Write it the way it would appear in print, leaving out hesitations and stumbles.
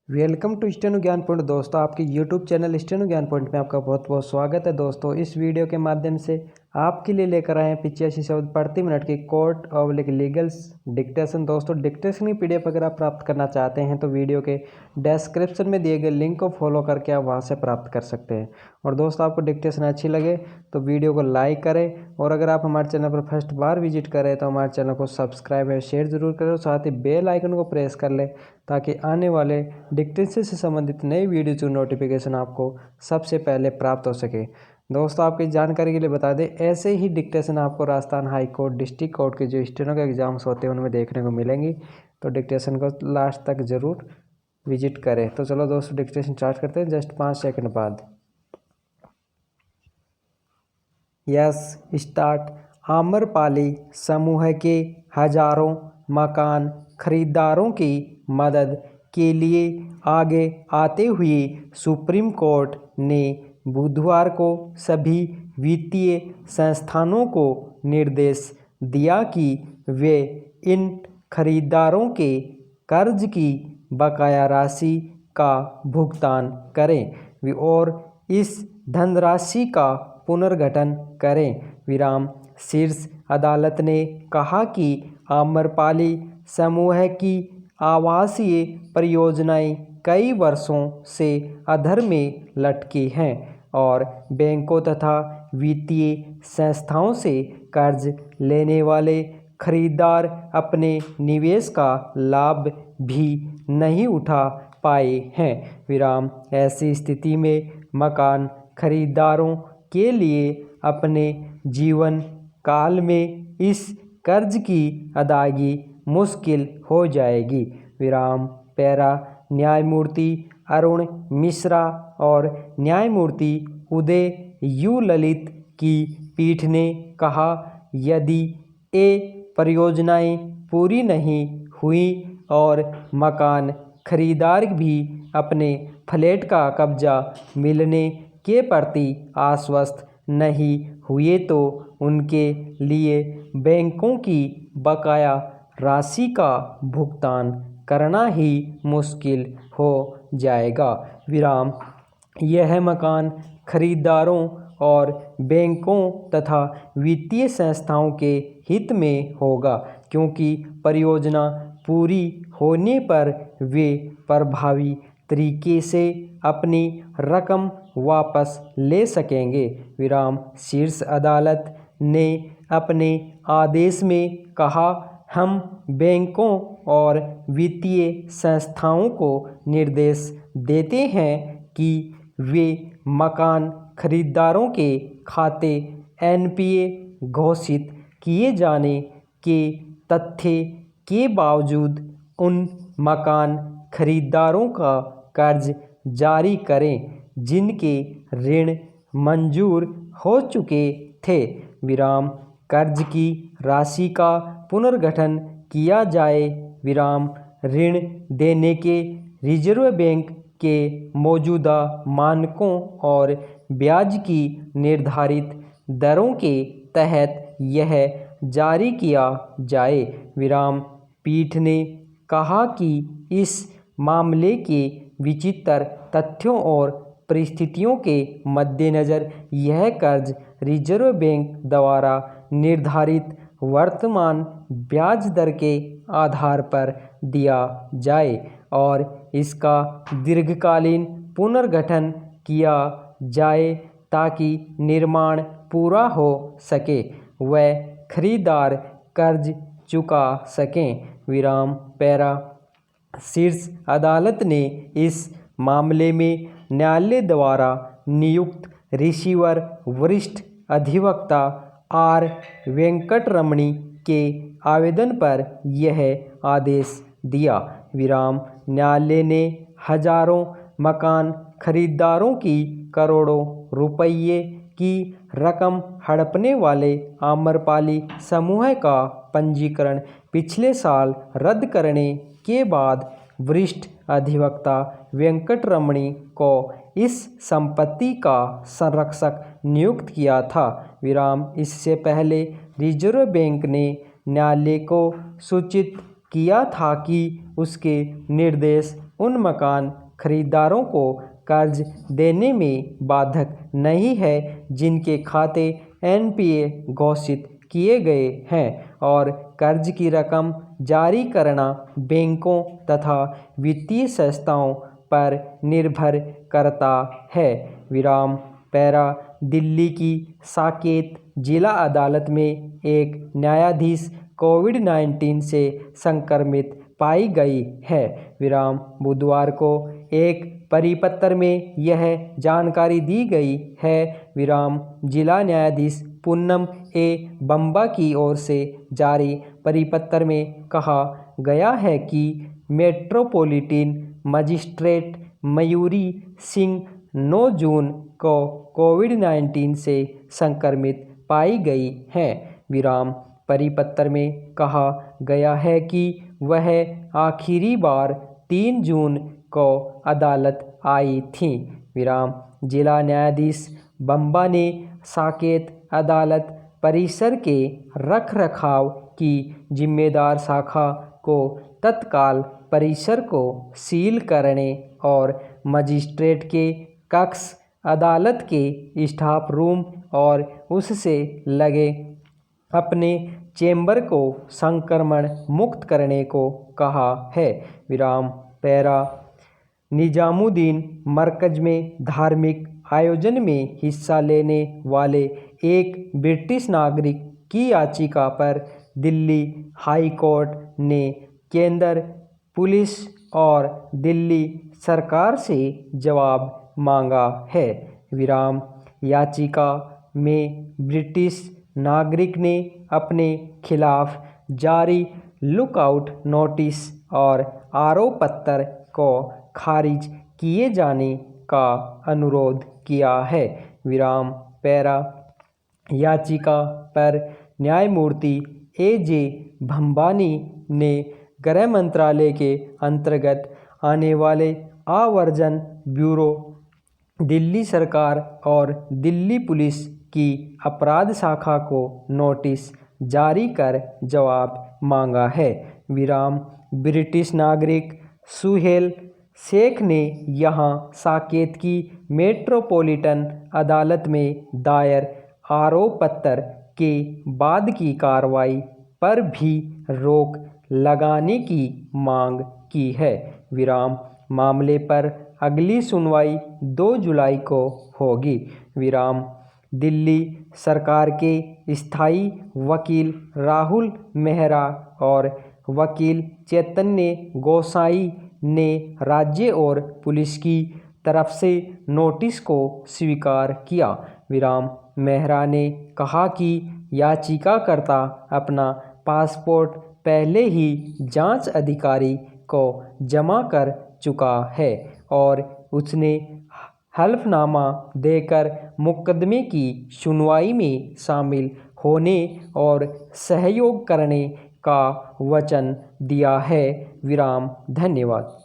Welcome to steno ज्ञान point. दोस्तों, आपके यूट्यूब चैनल स्टेनो ज्ञान पॉइंट में आपका बहुत बहुत स्वागत है। दोस्तों, इस वीडियो के माध्यम से आपके लिए लेकर आए हैं 85 शब्द प्रति मिनट की कोर्ट ऑफ लीगल्स डिक्टेशन। दोस्तों, डिक्टेशन की पीडीएफ अगर आप प्राप्त करना चाहते हैं तो वीडियो के डिस्क्रिप्शन में दिए गए लिंक को फॉलो करके आप वहां से प्राप्त कर सकते हैं। और दोस्तों, आपको डिक्टेशन अच्छी लगे तो वीडियो को लाइक करें, और अगर आप हमारे चैनल पर फर्स्ट बार विजिट करें तो हमारे चैनल को सब्सक्राइब और शेयर जरूर करें, और साथ ही बेल आइकन को प्रेस कर लें ताकि आने वाले डिक्टेशन से संबंधित नई वीडियो की नोटिफिकेशन आपको सबसे पहले प्राप्त हो सके। दोस्तों, आपकी जानकारी के लिए बता दें, ऐसे ही डिक्टेशन आपको Rajasthan high court, district court के जो स्टेनो के एग्जाम्स होते हैं उनमें देखने को मिलेंगी, तो डिक्टेशन को लास्ट तक जरूर विजिट करें। तो चलो दोस्तों, डिक्टेशन स्टार्ट करते हैं जस्ट 5 सेकंड बाद। Yes start. आम्रपाली समूह के हजारों मकान खरीदारों की मदद के लिए आगे आते हुए सुप्रीम कोर्ट ने बुधवार को सभी वित्तीय संस्थानों को निर्देश दिया कि वे इन खरीदारों के कर्ज की बकाया राशि का भुगतान करें और इस धनराशि का पुनर्गठन करें। शीर्ष अदालत ने कहा कि आम्रपाली समूह की आवासीय परियोजनाएं कई वर्षों से अधर में लटकी हैं और बैंकों तथा वित्तीय संस्थाओं से कर्ज लेने वाले खरीदार अपने निवेश का लाभ भी नहीं उठा पाए हैं। ऐसी स्थिति में मकान खरीदारों के लिए अपने जीवन काल में इस कर्ज की अदायगी मुश्किल हो जाएगी। पैरा न्यायमूर्ति अरुण मिश्रा और न्यायमूर्ति उदय यू ललित की पीठ ने कहा, यदि ये परियोजनाएं पूरी नहीं हुई और मकान खरीदार भी अपने फ्लैट का कब्जा मिलने के प्रति आश्वस्त नहीं हुए तो उनके लिए बैंकों की बकाया राशि का भुगतान करना ही मुश्किल हो जाएगा। यह मकान खरीदारों और बैंकों तथा वित्तीय संस्थाओं के हित में होगा, क्योंकि परियोजना पूरी होने पर वे प्रभावी तरीके से अपनी रकम वापस ले सकेंगे। शीर्ष अदालत ने अपने आदेश में कहा, हम बैंकों और वित्तीय संस्थाओं को निर्देश देते हैं कि वे मकान खरीदारों के खाते एनपीए घोषित किए जाने के तथ्य के बावजूद उन मकान खरीदारों का कर्ज जारी करें जिनके ऋण मंजूर हो चुके थे। कर्ज की राशि का पुनर्गठन किया जाए। ऋण देने के रिजर्व बैंक के मौजूदा मानकों और ब्याज की निर्धारित दरों के तहत यह जारी किया जाए। पीठ ने कहा कि इस मामले के विचित्र तथ्यों और परिस्थितियों के मद्देनज़र यह कर्ज रिजर्व बैंक द्वारा निर्धारित वर्तमान ब्याज दर के आधार पर दिया जाए और इसका दीर्घकालीन पुनर्गठन किया जाए ताकि निर्माण पूरा हो सके व खरीदार कर्ज चुका सकें। पैरा शीर्ष अदालत ने इस मामले में न्यायालय द्वारा नियुक्त रिसीवर वरिष्ठ अधिवक्ता आर वेंकटरमणी के आवेदन पर यह आदेश दिया। न्यायालय ने हजारों मकान खरीदारों की करोड़ों रुपये की रकम हड़पने वाले आम्रपाली समूह का पंजीकरण पिछले साल रद्द करने के बाद वरिष्ठ अधिवक्ता वेंकटरमणी को इस संपत्ति का संरक्षक नियुक्त किया था। इससे पहले रिजर्व बैंक ने न्यायालय को सूचित किया था कि उसके निर्देश उन मकान खरीदारों को कर्ज देने में बाधक नहीं है जिनके खाते एनपीए घोषित किए गए हैं और कर्ज की रकम जारी करना बैंकों तथा वित्तीय संस्थाओं पर निर्भर करता है। विराम पैरा दिल्ली की साकेत जिला अदालत में एक न्यायाधीश कोविड-19 से संक्रमित पाई गई है। विराम बुधवार को एक परिपत्र में यह जानकारी दी गई है। विराम जिला न्यायाधीश पूनम ए बंबा की ओर से जारी परिपत्र में कहा गया है कि मेट्रोपॉलिटन मजिस्ट्रेट मयूरी सिंह 9 जून को कोविड-19 से संक्रमित पाई गई हैं। विराम परिपत्र में कहा गया है कि वह आखिरी बार 3 जून को अदालत आई थीं। विराम जिला न्यायाधीश बंबा ने साकेत अदालत परिसर के रखरखाव की जिम्मेदार शाखा को तत्काल परिसर को सील करने और मजिस्ट्रेट के कक्ष, अदालत के स्टाफ रूम और उससे लगे अपने चेंबर को संक्रमण मुक्त करने को कहा है। विराम पैरा निजामुद्दीन मरकज में धार्मिक आयोजन में हिस्सा लेने वाले एक ब्रिटिश नागरिक की याचिका पर दिल्ली हाई कोर्ट ने केंद्र पुलिस और दिल्ली सरकार से जवाब मांगा है। विराम याचिका में ब्रिटिश नागरिक ने अपने खिलाफ जारी लुकआउट नोटिस और आरोप पत्र को खारिज किए जाने का अनुरोध किया है। विराम पैरा याचिका पर न्यायमूर्ति ए.जे. भंबानी ने गृह मंत्रालय के अंतर्गत आने वाले आवर्जन ब्यूरो, दिल्ली सरकार और दिल्ली पुलिस की अपराध शाखा को नोटिस जारी कर जवाब मांगा है। विराम ब्रिटिश नागरिक सुहेल शेख ने यहां साकेत की मेट्रोपॉलिटन अदालत में दायर आरोप पत्र के बाद की कार्रवाई पर भी रोक लगाने की मांग की है। विराम मामले पर अगली सुनवाई 2 जुलाई को होगी। विराम दिल्ली सरकार के स्थायी वकील राहुल मेहरा और वकील चैतन्य गोसाई ने राज्य और पुलिस की तरफ से नोटिस को स्वीकार किया। विराम मेहरा ने कहा कि याचिकाकर्ता अपना पासपोर्ट पहले ही जांच अधिकारी को जमा कर चुका है और उसने हल्फनामा देकर मुकदमे की सुनवाई में शामिल होने और सहयोग करने का वचन दिया है। विराम धन्यवाद।